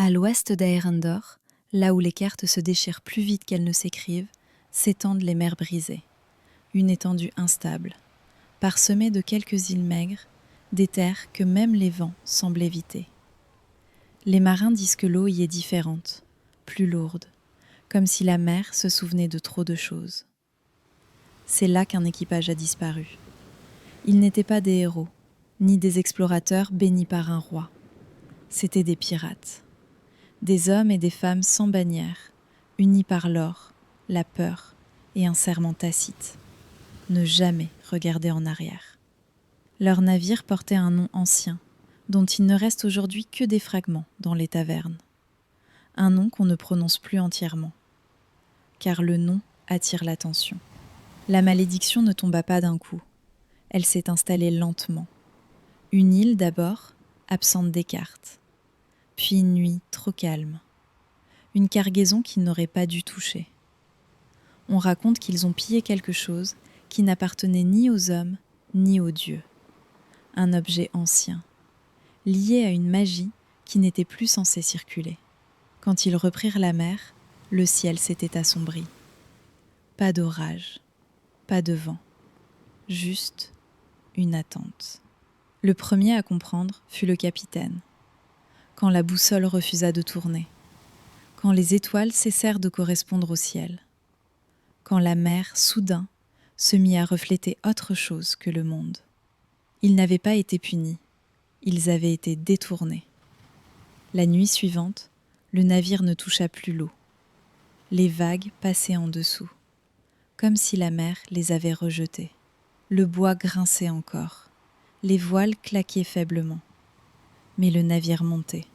À l'ouest d'Eärendor, là où les cartes se déchirent plus vite qu'elles ne s'écrivent, s'étendent les mers brisées. Une étendue instable, parsemée de quelques îles maigres, des terres que même les vents semblent éviter. Les marins disent que l'eau y est différente, plus lourde, comme si la mer se souvenait de trop de choses. C'est là qu'un équipage a disparu. Ils n'étaient pas des héros, ni des explorateurs bénis par un roi. C'étaient des pirates. Des hommes et des femmes sans bannière, unis par l'or, la peur et un serment tacite. Ne jamais regarder en arrière. Leur navire portait un nom ancien, dont il ne reste aujourd'hui que des fragments dans les tavernes. Un nom qu'on ne prononce plus entièrement, car le nom attire l'attention. La malédiction ne tomba pas d'un coup. Elle s'est installée lentement. Une île d'abord, absente des cartes. Puis une nuit trop calme. Une cargaison qu'ils n'auraient pas dû toucher. On raconte qu'ils ont pillé quelque chose qui n'appartenait ni aux hommes ni aux dieux. Un objet ancien, lié à une magie qui n'était plus censée circuler. Quand ils reprirent la mer, le ciel s'était assombri. Pas d'orage, pas de vent, juste une attente. Le premier à comprendre fut le capitaine, quand la boussole refusa de tourner, quand les étoiles cessèrent de correspondre au ciel, quand la mer, soudain, se mit à refléter autre chose que le monde. Ils n'avaient pas été punis, ils avaient été détournés. La nuit suivante, le navire ne toucha plus l'eau. Les vagues passaient en dessous, comme si la mer les avait rejetés. Le bois grinçait encore, les voiles claquaient faiblement. Mais le navire montait.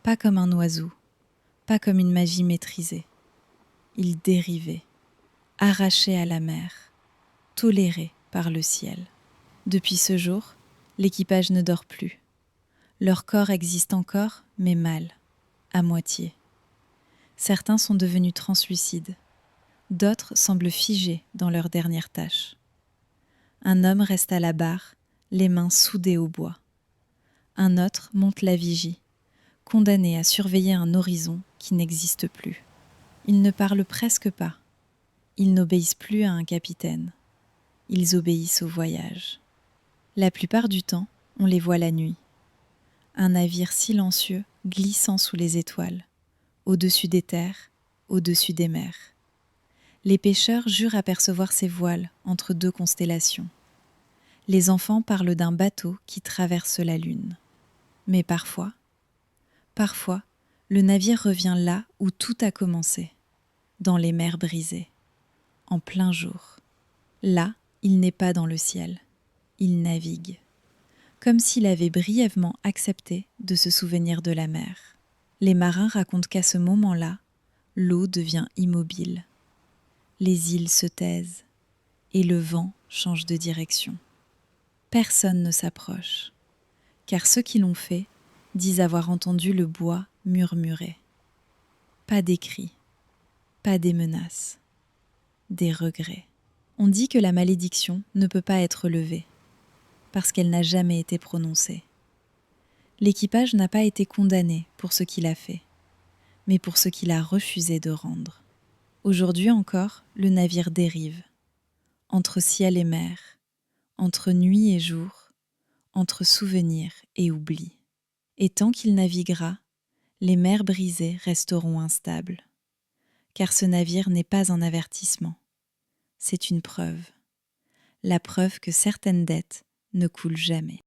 Pas comme un oiseau, pas comme une magie maîtrisée. Il dérivait, arraché à la mer, toléré par le ciel. Depuis ce jour, l'équipage ne dort plus. Leur corps existe encore, mais mal, à moitié. Certains sont devenus translucides, d'autres semblent figés dans leur dernière tâche. Un homme reste à la barre, les mains soudées au bois. Un autre monte la vigie, condamné à surveiller un horizon qui n'existe plus. Ils ne parlent presque pas. Ils n'obéissent plus à un capitaine. Ils obéissent au voyage. La plupart du temps, on les voit la nuit. Un navire silencieux glissant sous les étoiles, au-dessus des terres, au-dessus des mers. Les pêcheurs jurent apercevoir ces voiles entre deux constellations. Les enfants parlent d'un bateau qui traverse la lune. Mais parfois, le navire revient là où tout a commencé, dans les mers brisées, en plein jour. Là, il n'est pas dans le ciel, il navigue, comme s'il avait brièvement accepté de se souvenir de la mer. Les marins racontent qu'à ce moment-là, l'eau devient immobile. Les îles se taisent et le vent change de direction. Personne ne s'approche, car ceux qui l'ont fait disent avoir entendu le bois murmurer. Pas des cris, pas des menaces, des regrets. On dit que la malédiction ne peut pas être levée, parce qu'elle n'a jamais été prononcée. L'équipage n'a pas été condamné pour ce qu'il a fait, mais pour ce qu'il a refusé de rendre. Aujourd'hui encore, le navire dérive, entre ciel et mer, entre nuit et jour, entre souvenir et oubli. Et tant qu'il naviguera, les mers brisées resteront instables. Car ce navire n'est pas un avertissement, c'est une preuve. La preuve que certaines dettes ne coulent jamais.